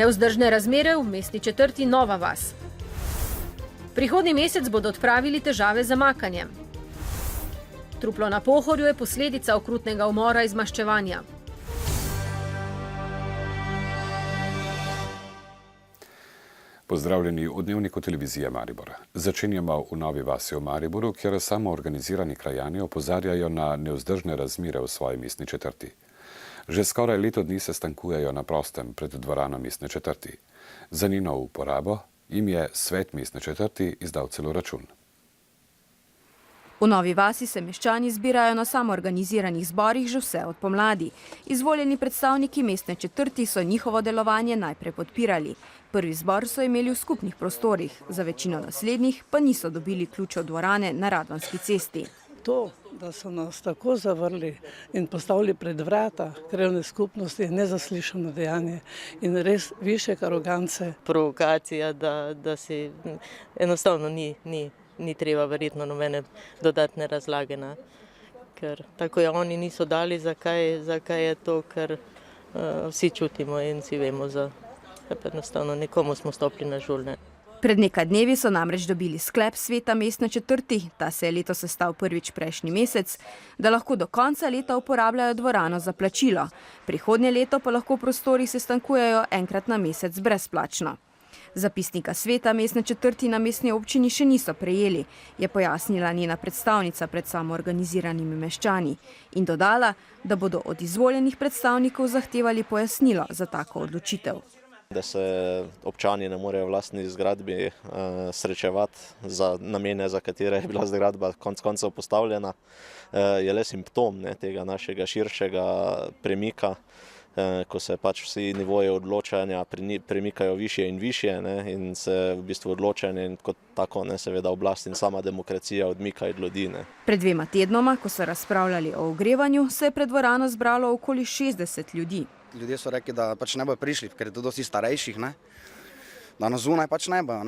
Nevzdržne razmere v mestni četrti Nova vas. Prihodnji mesec bodo odpravili težave z zamakanjem. Truplo na Pohorju je posledica okrutnega umora iz maščevanja. Pozdravljeni v Dnevniku televizije Maribor. Začenjamo v Novi vasi v Mariboru, kjer samoorganizirani krajani opozarjajo na nevzdržne razmere v svoji mestni četrti. Že skoraj leto dni se stankujejo na prostem pred dvorano mestne četrti. Za njeno uporabo jim je svet mestne četrti izdal celo račun. V Novi vasi se meščani zbirajo na samoorganiziranih zborih že vse od pomladi. Izvoljeni predstavniki mestne četrti so njihovo delovanje najprej podpirali. Prvi zbor so imeli v skupnih prostorih, za večino naslednjih pa niso dobili ključev dvorane na Radvanski cesti. To, da so nas tako zavrli in postavili pred vrata krajevne skupnosti, je nezaslišano dejanje in res višek arogance. Provokacija, da si enostavno ni treba verjetno nobene dodatne razlage. Ker tako je oni niso dali, zakaj je to, ker vsi čutimo in vsi vemo, enostavno nekomu smo stopili na žulne. Pred nekaj dnevi so namreč dobili sklep sveta mestne četrti, ta se je letos sestal prvič prejšnji mesec, da lahko do konca leta uporabljajo dvorano za plačilo. Prihodnje leto pa lahko v prostorih sestankujejo enkrat na mesec brezplačno. Zapisnika sveta mestne četrti na mestni občini še niso prejeli, je pojasnila njena predstavnica pred samoorganiziranimi meščani in dodala, da bodo od izvoljenih predstavnikov zahtevali pojasnilo za tako odločitev. Da se občani ne morejo v lastni zgradbi srečevati za namene, za katere je bila zgradba konec koncev postavljena, je le simptom tega našega širšega premika, ko se pač vsi nivoji odločanja premikajo višje in višje in se v bistvu odločanje in kot tako seveda oblast in sama demokracija odmika od ljudi. Pred 2 tednoma, ko so razpravljali o ogrevanju, se je pred dvorano zbralo okoli 60 ljudi. Ljudje so rekli, da pač ne bojo prišli, ker je to dosti starejših, da na zunaj pač ne bojo.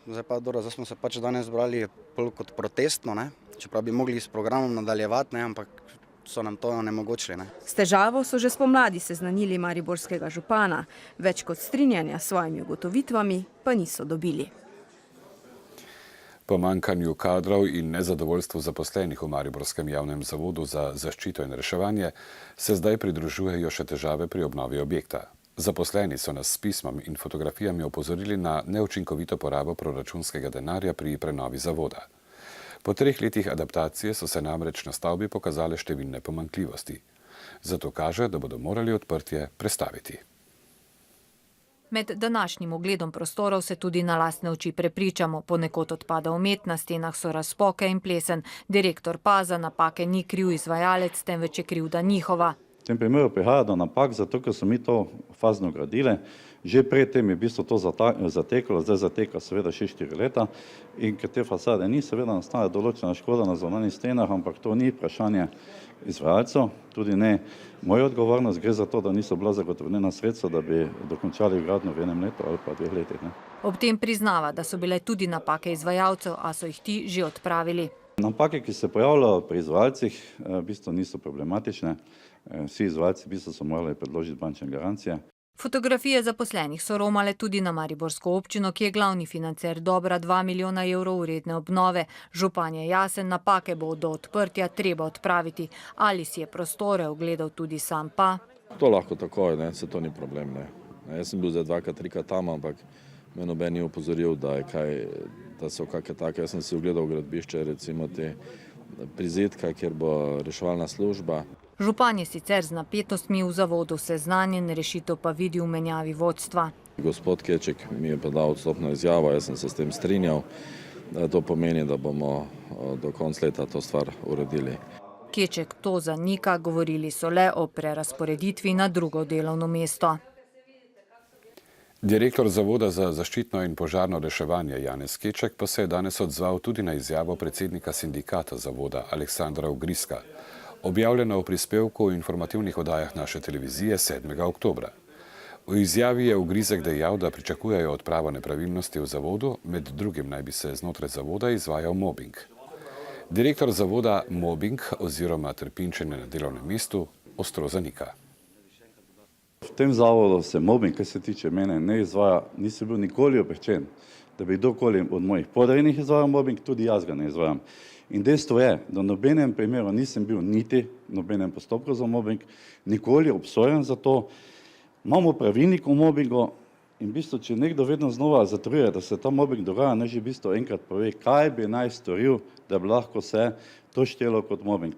Zdaj smo se pač danes zbrali kot protestno, čeprav bi mogli s programom nadaljevati, ampak so nam to onemogočili. S težavo so že spomladi seznanili mariborskega župana, več kot strinjanja s svojimi ugotovitvami pa niso dobili. Pomanjkanju kadrov in nezadovoljstvu zaposlenih v Mariborskem javnem zavodu za zaščito in reševanje se zdaj pridružujejo še težave pri obnovi objekta. Zaposleni so nas s pismom in fotografijami opozorili na neučinkovito porabo proračunskega denarja pri prenovi zavoda. Po 3 letih adaptacije so se namreč na stavbi pokazale številne pomanjkljivosti. Zato kaže, da bodo morali odprtje prestaviti. Med današnjim ogledom prostorov se tudi na lastne oči prepričamo. Ponekod odpada omet, na stenah so razpoke in plesen. Direktor pa za napake ni kriv izvajalec, temveč je krivda njihova. V tem primeru prihaja do napak, zato ker so mi to fazno gradili. Že predtem je v bistvu to zateklo, zdaj zateka seveda še 4 leta in ker te fasade ni, seveda nastala določena škoda na zunanjih stenah, ampak to ni vprašanje izvajalcev, tudi ne moja odgovornost, gre za to, da niso bila zagotovljena sredstva, da bi dokončali gradnjo v 1 letu ali pa 2 letih. Ob tem priznava, da so bile tudi napake izvajalcev, a so jih ti že odpravili. Napake, ki se pojavljajo pri izvajalcih, v bistvu niso problematične. Vsi izvajalci v bistvu so morali predložiti bančne garancije. Fotografije zaposlenih so romale tudi na mariborsko občino, ki je glavni financer dobra 2 milijona evrov vredne obnove. Župan je jasen, napake bo do odprtja treba odpraviti. Ali si je prostore ogledal tudi sam pa? To lahko takoj, se to ni problem. Jaz sem bil zdaj 2-3 tam, ampak me noben ni opozoril, da so kakšne take. Jaz sem si ogledal gradbišče, recimo te prizidka, kjer bo reševalna služba. Župan je sicer z napetostmi v zavodu seznanjen, rešitev pa vidi v menjavi vodstva. Gospod Keček mi je pa dal odstopno izjavo, jaz sem se s tem strinjal. To pomeni, da bomo do konca leta to stvar uredili. Keček to zanika, govorili so le o prerazporeditvi na drugo delovno mesto. Direktor Zavoda za zaščitno in požarno reševanje Janez Keček pa se je danes odzval tudi na izjavo predsednika sindikata zavoda Aleksandra Ugriska, objavljeno v prispevku v informativnih oddajah naše televizije 7. oktobra. V izjavi je Ugrizek dejal, da pričakujejo odpravo nepravilnosti v zavodu, med drugim naj bi se znotraj zavoda izvajal mobing. Direktor zavoda mobing oziroma trpinčenje na delovnem mestu ostro zanika. V tem zavodu se mobbing, kar se tiče mene, ne izvaja, nisem bil nikoli obveščen, da bi kdorkoli od mojih podrejenih izvajal mobbing, tudi jaz ga ne izvajam. In dejstvo je, da v nobenem primeru nisem bil niti v nobenem postopku za mobbing, nikoli obsojen za to. Imamo pravilnik o mobbingu in v bistvu, če nekdo vedno znova zatrjuje, da se ta mobbing dogaja, naj že v bistvu enkrat pove, kaj bi naj storil, da bi lahko se to štelo kot mobbing.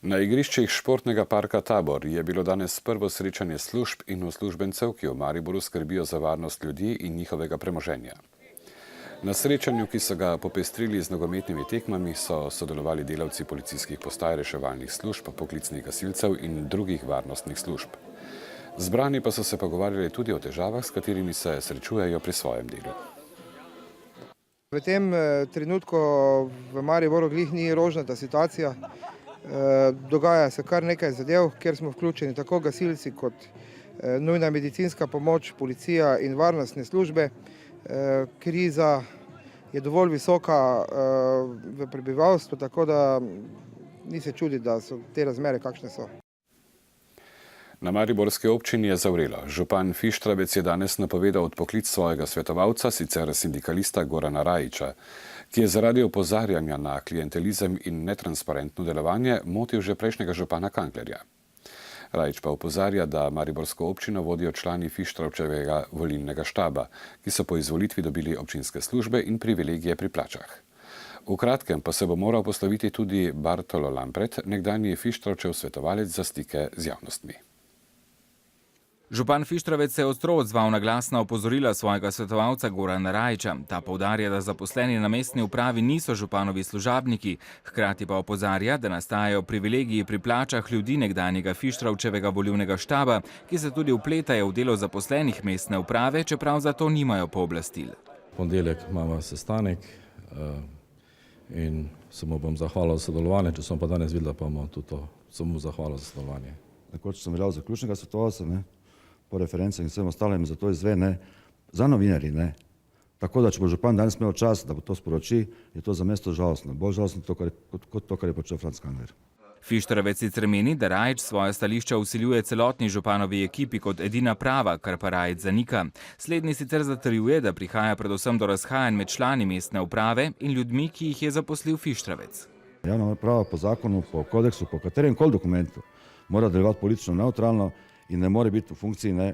Na igriščih športnega parka Tabor je bilo danes prvo srečanje služb in uslužbencev, ki v Mariboru skrbijo za varnost ljudi in njihovega premoženja. Na srečanju, ki so ga popestrili z nogometnimi tekmami, so sodelovali delavci policijskih postaj, reševalnih služb, poklicnih gasilcev in drugih varnostnih služb. Zbrani pa so se pogovarjali tudi o težavah, s katerimi se srečujejo pri svojem delu. V tem trenutku v Mariboru glih ni rožnata situacija. Dogaja se kar nekaj zadev, kjer smo vključeni tako gasilci kot nujna medicinska pomoč, policija in varnostne službe. Kriza je dovolj visoka v prebivalstvu, tako da ni se čudi, da so te razmere kakšne so. Na mariborski občini je zavrelo. Župan Fištravec je danes napovedal odpoklic svojega svetovalca, sicer sindikalista Gorana Rajića, ki je zaradi opozarjanja na klientelizem in netransparentno delovanje motil že prejšnjega župana Kanglerja. Rajić pa opozarja, da mariborsko občino vodijo člani Fištravčevega volilnega štaba, ki so po izvolitvi dobili občinske službe in privilegije pri plačah. V kratkem pa se bo moral posloviti tudi Bartolo Lampret, nekdanji Fištravčev svetovalec za stike z javnostmi. Župan Fištravec se je ostro odzval na glasna opozorila svojega svetovalca Gorana Rajića. Ta poudarja, da zaposleni na mestni upravi niso županovi služabniki, hkrati pa opozarja, da nastajajo privilegiji pri plačah ljudi nekdanjega Fištravčevega volilnega štaba, ki se tudi vpletajo v delo zaposlenih mestne uprave, čeprav za to nimajo pooblastil. V ponedeljek imamo sestanek in se mu bom zahvalil za sodelovanje, če sem pa danes videla, pa bomo tudi to, sem mu zahvalil za sodelovanje. Nekoč sem veljal za ključnega svetovalca, po referencah in vsem ostalim za to izve, za novinarji, Tako da, če bo župan danes imel čas, da bo to sporoči, je to za mesto žalostno. Bolj žalostno kot to, kar je počel Franc Kangler. Fištravec sicer meni, da Rajić svoje stališča vsiljuje celotni županovi ekipi kot edina prava, kar pa Rajić zanika. Slednji sicer zatrjuje, da prihaja predvsem do razhajanj med člani mestne uprave in ljudmi, ki jih je zaposlil Fištravec. Javna uprava po zakonu, po kodeksu, po katerem koli dokumentu mora delovati politično neutralno in ne more biti v funkciji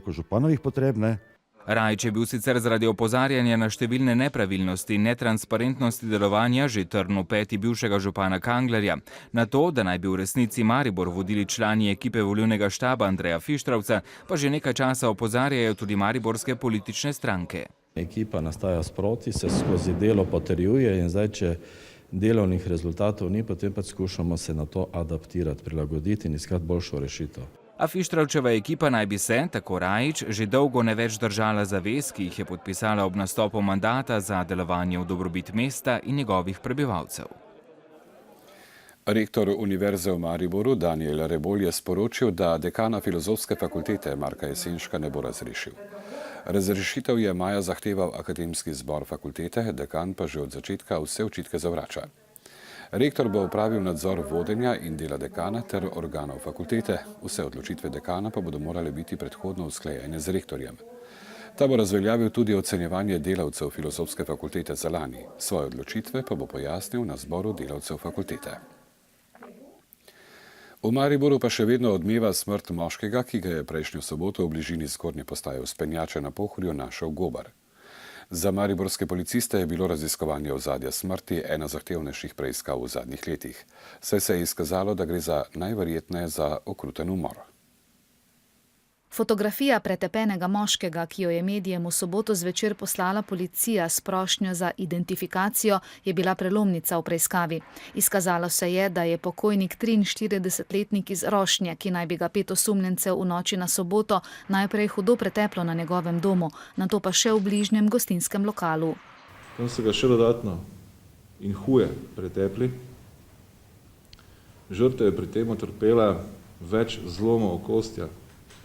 županovih potreb. Rajić je bil sicer zaradi opozarjanja na številne nepravilnosti in netransparentnosti delovanja že trn v peti bivšega župana Kanglerja. Na to, da naj bi v resnici Maribor vodili člani ekipe volilnega štaba Andreja Fištravca, pa že nekaj časa opozarjajo tudi mariborske politične stranke. Ekipa nastaja sproti, se skozi delo potrjuje in zdaj, če delovnih rezultatov ni, potem pa skušamo se na to adaptirati, prilagoditi in iskati boljšo rešitev. A Fištravčeva ekipa naj bi se, tako Rajić, že dolgo ne več držala zavez, ki jih je podpisala ob nastopu mandata za delovanje v dobrobit mesta in njegovih prebivalcev. Rektor Univerze v Mariboru Daniel Rebolj je sporočil, da dekana Filozofske fakultete Marka Jesenška ne bo razrešil. Razrešitev je maja zahteval akademski zbor fakultete, dekan pa že od začetka vse očitke zavrača. Rektor bo opravil nadzor vodenja in dela dekana ter organov fakultete, vse odločitve dekana pa bodo morale biti predhodno usklajene z rektorjem. Ta bo razveljavil tudi ocenjevanje delavcev Filozofske fakultete za lani. Svoje odločitve pa bo pojasnil na zboru delavcev fakultete. V Mariboru pa še vedno odmeva smrt moškega, ki ga je prejšnjo soboto v bližini zgornje postaje Vzpenjače na Pohorju našel gobar. Za mariborske policiste je bilo raziskovanje ozadja smrti ena zahtevnejših preiskav v zadnjih letih, saj se je izkazalo, da gre za najverjetneje za okruten umor. Fotografija pretepenega moškega, ki jo je medijem v soboto zvečer poslala policija s prošnjo za identifikacijo, je bila prelomnica v preiskavi. Izkazalo se je, da je pokojnik 43-letnik iz Rošnje, ki naj bi ga 5 osumljencev v noči na soboto najprej hudo preteplo na njegovem domu, nato pa še v bližnjem gostinskem lokalu. Tam so ga še dodatno in huje pretepli. Žrtev je pri tem utrpela več zlomov okostja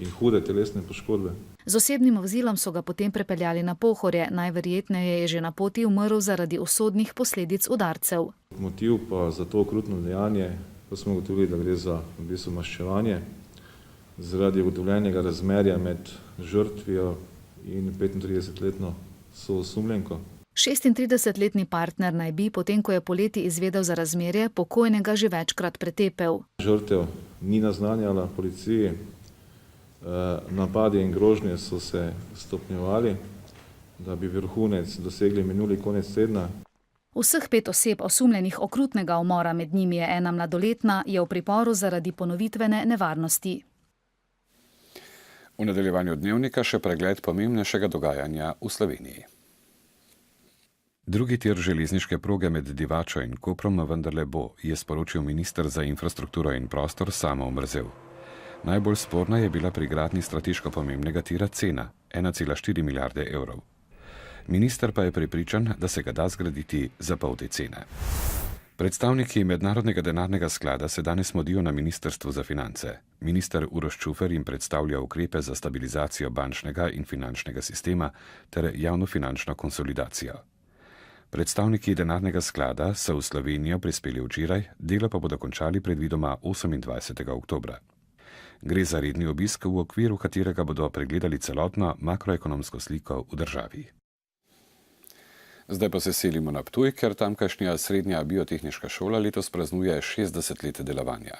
in hude telesne poškodbe. Z osebnim vozilom so ga potem prepeljali na Pohorje, najverjetneje je že na poti umrl zaradi usodnih posledic udarcev. Motiv pa za to okrutno dejanje ko smo ugotovili, da gre za v bistvu maščevanje zaradi ugotovljenega razmerja med žrtvijo in 35-letno soosumljenko. 36-letni partner naj bi, potem ko je poleti izvedel za razmerje, pokojnega že večkrat pretepel. Žrtev ni naznanjala policiji, napadi in grožnje so se stopnjevali, da bi vrhunec dosegli minuli konec tedna. Vseh 5 oseb osumljenih okrutnega umora, med njimi je ena mladoletna, je v priporu zaradi ponovitvene nevarnosti. V nadaljevanju dnevnika še pregled pomembnejšega dogajanja v Sloveniji. Drugi tir železniške proge med Divačo in Koprom vendarle bo, je sporočil minister za infrastrukturo in prostor Samo Omerzel. Najbolj sporna je bila pri gradnji strateško pomembnega tira cena, 1,4 milijarde evrov. Minister pa je prepričan, da se ga da zgraditi za pol te cene. Predstavniki Mednarodnega denarnega sklada se danes modijo na Ministrstvu za finance. Minister Uroš Čufer jim predstavlja ukrepe za stabilizacijo bančnega in finančnega sistema ter javnofinančno konsolidacijo. Predstavniki denarnega sklada so v Slovenijo prispeli včeraj, delo pa bodo končali predvidoma 28. oktobra. Gre za redni obisk, v okviru katerega bodo pregledali celotno makroekonomsko sliko v državi. Zdaj pa se selimo na Ptuj, ker tamkajšnja srednja biotehniška šola letos praznuje 60 let delovanja.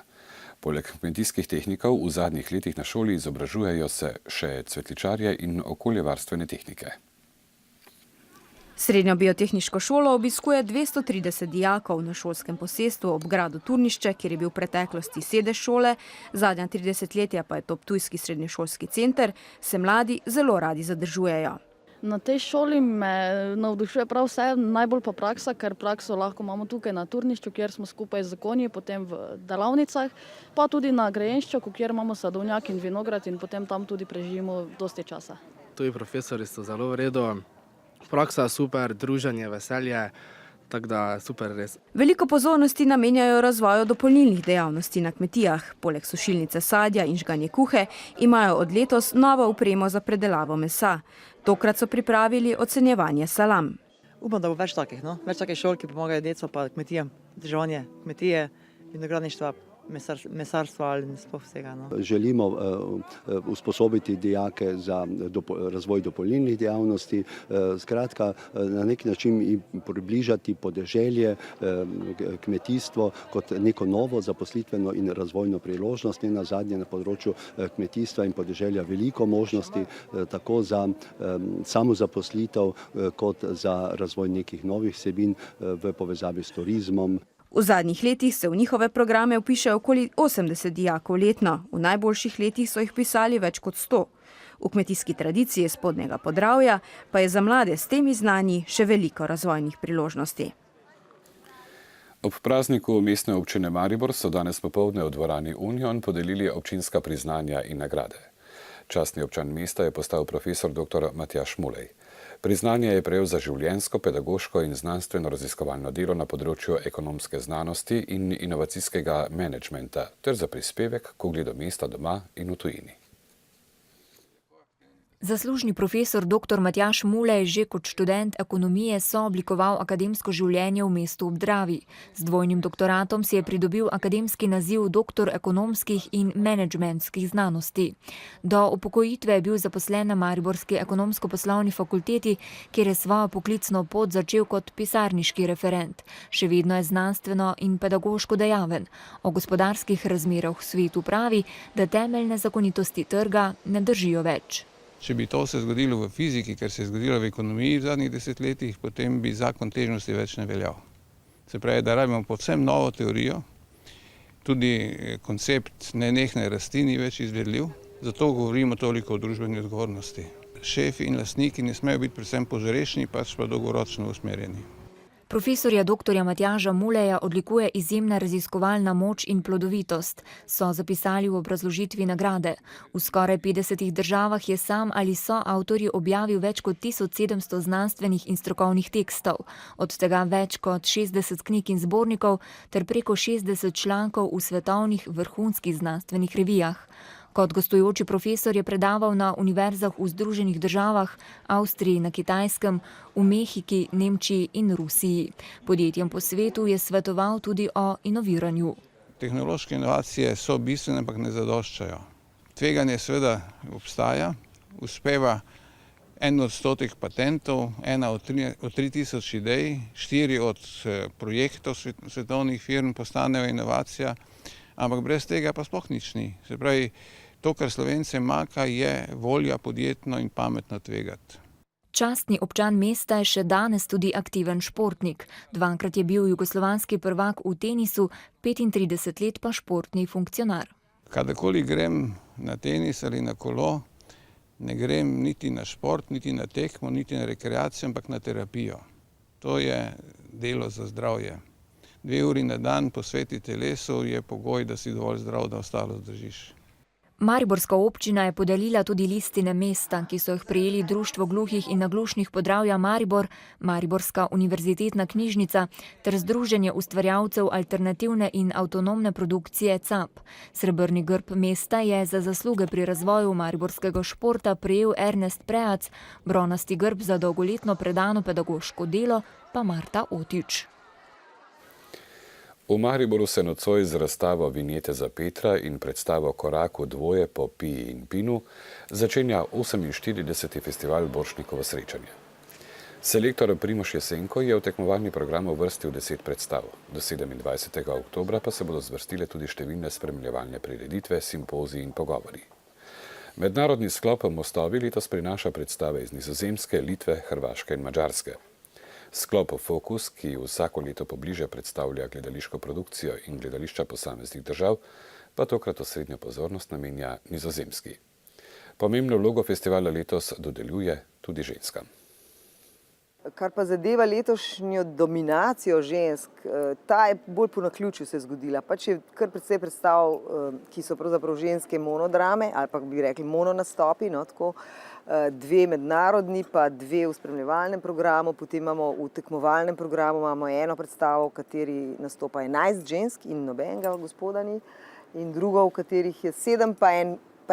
Poleg kmetijskih tehnikov v zadnjih letih na šoli izobražujejo se še cvetličarje in okoljevarstvene tehnike. Srednjo biotehniško šolo obiskuje 230 dijakov na šolskem posestvu ob gradu Turnišče, kjer je bil v preteklosti sedež šole, zadnja 30 letja pa je to ptujski srednješolski center, se mladi zelo radi zadržujejo. Na tej šoli me navdušuje prav vse, najbolj pa praksa, ker prakso lahko imamo tukaj na Turnišču, kjer smo skupaj z konji, potem v delavnicah, pa tudi na Grajenščaku, kjer imamo sadovnjak in vinograd in potem tam tudi preživimo dosti časa. Tuji profesori so zelo v redu, praksa super, druženje, veselje, tako da super res. Veliko pozornosti namenjajo razvoju dopolnilnih dejavnosti na kmetijah. Poleg sušilnice sadja in žganje kuhe imajo od letos novo opremo za predelavo mesa. Tokrat so pripravili ocenjevanje salam. Upam, da bo več takih šol, ki pomagajo decu pa kmetijam, vzdrževanje kmetije, vinogradništva, mesarstva ali sploh vsega. Želimo usposobiti dijake za razvoj dopolnilnih dejavnosti, skratka na neki način jim približati podeželje, kmetijstvo kot neko novo zaposlitveno in razvojno priložnost. In nazadnje na področju kmetijstva in podeželja veliko možnosti tako za samozaposlitev kot za razvoj nekih novih vsebin v povezavi s turizmom. V zadnjih letih se v njihove programe vpiše okoli 80 dijakov letno, v najboljših letih so jih pisali več kot 100. V kmetijski tradiciji Spodnjega Podravja pa je za mlade s temi znanji še veliko razvojnih priložnosti. Ob prazniku mestne občine Maribor so danes popoldne v dvorani Union podelili občinska priznanja in nagrade. Častni občan mesta je postal profesor dr. Matjaž Mulej. Priznanje je prejel za življenjsko, pedagoško in znanstveno raziskovalno delo na področju ekonomske znanosti in inovacijskega menedžmenta ter za prispevek k ugledu mesta doma in v tujini. Zaslužni profesor dr. Matjaž Mulej že kot študent ekonomije sooblikoval akademsko življenje v mestu ob Dravi. Z dvojnim doktoratom si je pridobil akademski naziv doktor ekonomskih in menedžmentskih znanosti. Do upokojitve je bil zaposlen na mariborski ekonomsko-poslovni fakulteti, kjer je svojo poklicno pot začel kot pisarniški referent. Še vedno je znanstveno in pedagoško dejaven. O gospodarskih razmerah v svetu pravi, da temeljne zakonitosti trga ne držijo več. Če bi to se zgodilo v fiziki, ker se je zgodilo v ekonomiji v zadnjih desetletjih, potem bi zakon težnosti več ne veljal. Se pravi, da rabimo povsem novo teorijo, tudi koncept nenehne rasti ni več izvedljiv, zato govorimo toliko o družbeni odgovornosti. Šefi in lastniki ne smejo biti predvsem požrešni, pač pa dolgoročno usmerjeni. Profesorja dr. Matjaža Muleja odlikuje izjemna raziskovalna moč in plodovitost, so zapisali v obrazložitvi nagrade. V skoraj 50 državah je sam ali so avtorji objavil več kot 1700 znanstvenih in strokovnih tekstov, od tega več kot 60 knjig in zbornikov ter preko 60 člankov v svetovnih vrhunskih znanstvenih revijah. Kot gostujoči profesor je predaval na univerzah v Združenih državah, Avstriji, na Kitajskem, v Mehiki, Nemčiji in Rusiji. Podjetjem po svetu je svetoval tudi o inoviranju. tehnološke inovacije so bistvene, ampak ne zadoščajo. Tveganje seveda obstaja, uspeva 1% patentov, 1 od 3000 idej, 4 od projektov svetovnih firm postanejo inovacija, ampak brez tega pa sploh nič ni. Se pravi, to, kar Slovence manjka, je volja podjetno in pametno tvegati. Častni občan mesta je še danes tudi aktiven športnik. 2-krat je bil jugoslovanski prvak v tenisu, 35 let pa športni funkcionar. Kadarkoli grem na tenis ali na kolo, ne grem niti na šport, niti na tekmo, niti na rekreacijo, ampak na terapijo. To je delo za zdravje. 2 uri na dan posveti telesu je pogoj, da si dovolj zdrav, da ostalo zdržiš. Mariborska občina je podelila tudi listine mesta, ki so jih prejeli Društvo gluhih in naglušnih Podravja Maribor, Mariborska univerzitetna knjižnica ter Združenje ustvarjalcev alternativne in avtonomne produkcije CAP. Srebrni grb mesta je za zasluge pri razvoju mariborskega športa prejel Ernest Preac, bronasti grb za dolgoletno predano pedagoško delo pa Marta Otič. V Mariboru se nocoj z razstavo Vinjete za Petra in predstavo Koraku dvoje po Piji in Pinu začenja 48. festival Borštnikovo srečanje. Selektor Primož Jesenko je v tekmovalni program uvrstil 10 predstav. Do 27. oktobra pa se bodo zvrstile tudi številne spremljevalne prireditve, simpoziji in pogovori. Mednarodni sklop Mostovi letos prinaša predstave iz Nizozemske, Litve, Hrvaške in Madžarske. Sklop Fokus, ki vsako leto pobliže predstavlja gledališko produkcijo in gledališča posameznih držav, pa tokrat osrednjo pozornost namenja Nizozemski. Pomembno vlogo festivala letos dodeljuje tudi ženskam. Kar pa zadeva letošnjo dominacijo žensk, ta je bolj po naključju se zgodila. Pač je kar precej predstav, ki so pravzaprav ženske monodrame, ali pa bi rekli mononastopi, no, tako, 2 mednarodni, pa 2 v spremljevalnem programu, potem imamo v tekmovalnem programu imamo 1 predstavo, v kateri nastopa 11 žensk in nobenega gospoda ni, in drugo, v katerih je 7 pa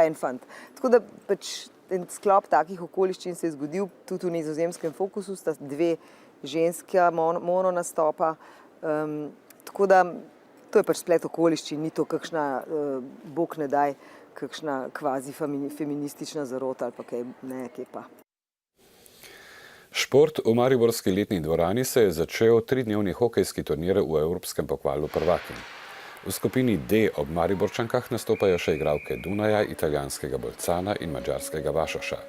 en fant. Tako da pač en sklop takih okoliščin se je zgodil tudi v Nizozemskem Fokusu, sta 2 ženska mononastopa, tako da to je pač splet okoliščin, ni to kakšna, bog ne daj, kakšna kvazi feministična zarota ali pa kaj, ne, kaj pa. Šport v mariborski letni dvorani se je začel 3-dnevni hokejski turnir v Evropskem pokalu prvakinj. V skupini D ob Mariborčankah nastopajo še igralke Dunaja, italijanskega Bolcana in madžarskega Vašoša.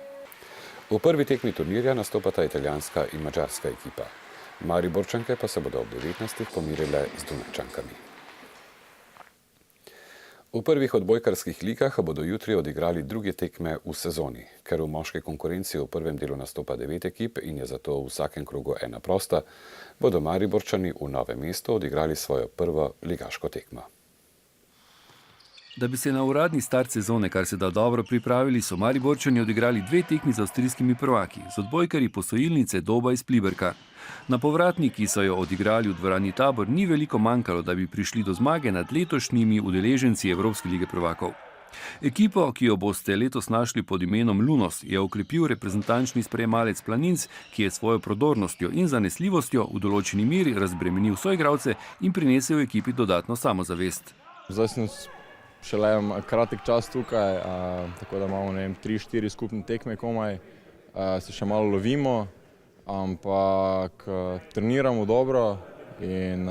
V prvi tekmi turnirja nastopata italijanska in madžarska ekipa. Mariborčanke pa se bodo ob 19. pomirile z Dunajčankami. V prvih odbojkarskih ligah bodo jutri odigrali druge tekme v sezoni. Ker v moški konkurenci v prvem delu nastopa 9 ekip in je zato v vsakem krogu 1 prosta, bodo Mariborčani v Novem mestu odigrali svojo prvo ligaško tekmo. Da bi se na uradni start sezone kar se da dobro pripravili, so Mariborčani odigrali 2 tekmi z avstrijskimi prvaki, z odbojkarji posojilnice Doba iz Pliberka. Na povratni, ki so jo odigrali v dvorani Tabor, ni veliko manjkalo, da bi prišli do zmage nad letošnjimi udeleženci Evropske lige prvakov. Ekipo, ki jo boste letos našli pod imenom Lunos, je okrepil reprezentančni sprejemalec Planinc, ki je svojo prodornostjo in zanesljivostjo v določeni meri razbremenil soigralce in prinesel ekipi dodatno samozavest. Zdaj sem šele kratek čas tukaj, tako da imamo 3-4 skupne tekme komaj, se še malo lovimo, ampak treniramo dobro in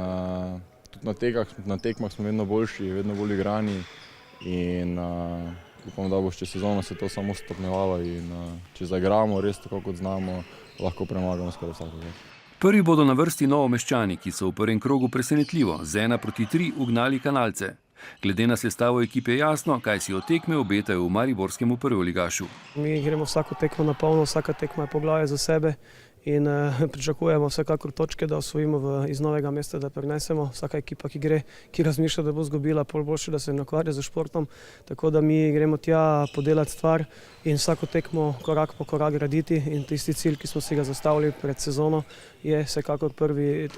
tudi na tekmah smo vedno boljši, vedno bolj igrani in upam, da bo čez sezono se to samo stopnjevalo in če zaigramo res tako, kot znamo, lahko premagamo skoraj vsakogar. Prvi bodo na vrsti Novomeščani, ki so v prvem krogu presenetljivo z 1-3 ugnali Kanalce. Glede na sestavo ekipe je jasno, kaj si od tekme obetajo v mariborskem prvoligašu. Mi gremo vsako tekmo na polno, vsaka tekma je poglavje za sebe in pričakujemo vsekakor točke, da osvojimo iz Novega mesta, da prenesemo. Vsaka ekipa, ki gre, ki razmišlja, da bo zgubila, pol boljše, da se ne ukvarja z športom. Tako da mi gremo tja podelati stvar in vsako tekmo korak po korak graditi in tisti cilj, ki smo si ga zastavili pred sezono, je vsekakor prvi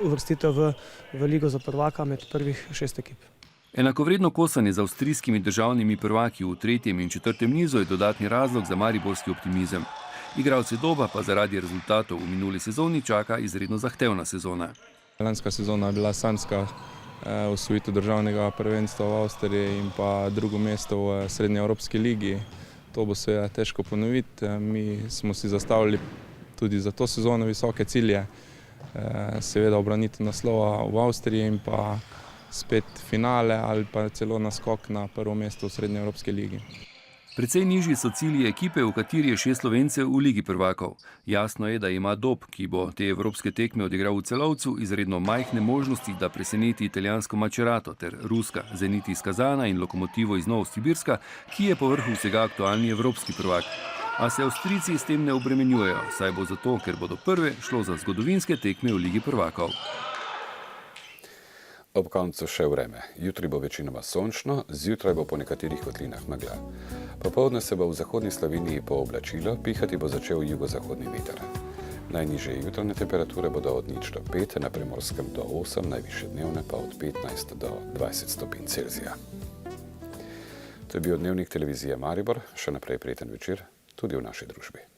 uvrstitev v ligo za prvaka med prvih 6 ekip. Enakovredno kosanje z avstrijskimi državnimi prvaki v 3. in 4. nizu je dodatni razlog za mariborski optimizem. Igralce Doba pa zaradi rezultatov v minuli sezoni čaka izredno zahtevna sezona. Lanska sezona je bila sanjska osvojitev državnega prvenstva v Avstriji in pa drugo mesto v Srednjeevropski ligi. To bo seveda težko ponoviti. Mi smo si zastavili tudi za to sezono visoke cilje, seveda obraniti naslova v Avstriji in pa spet finale ali pa celo naskok na prvo mesto v Srednjeevropski ligi. Precej nižji so cilji ekipe, v kateri je 6 Slovencev v Ligi prvakov. Jasno je, da ima Dob, ki bo te evropske tekme odigral v Celovcu, izredno majhne možnosti, da preseneti italijansko Macerato ter ruska Zenit iz Kazana in Lokomotivo iz Novosibirska, ki je povrhu vsega aktualni evropski prvak. A se Avstrijci s tem ne obremenjujejo, saj bo zato, ker bodo prve, šlo za zgodovinske tekme v Ligi prvakov. Ob koncu še vreme. Jutri bo večinoma sončno, zjutraj bo po nekaterih kotlinah megla. Popoldne se bo v zahodni Sloveniji pooblačilo, pihati bo začel jugozahodni veter. Najnižje jutranje temperature bodo od 0 do 5, na Primorskem do 8, najvišje dnevne pa od 15 do 20 stopinj Celzija. To je bil dnevnik televizije Maribor, še naprej prijeten večer, tudi v naši družbi.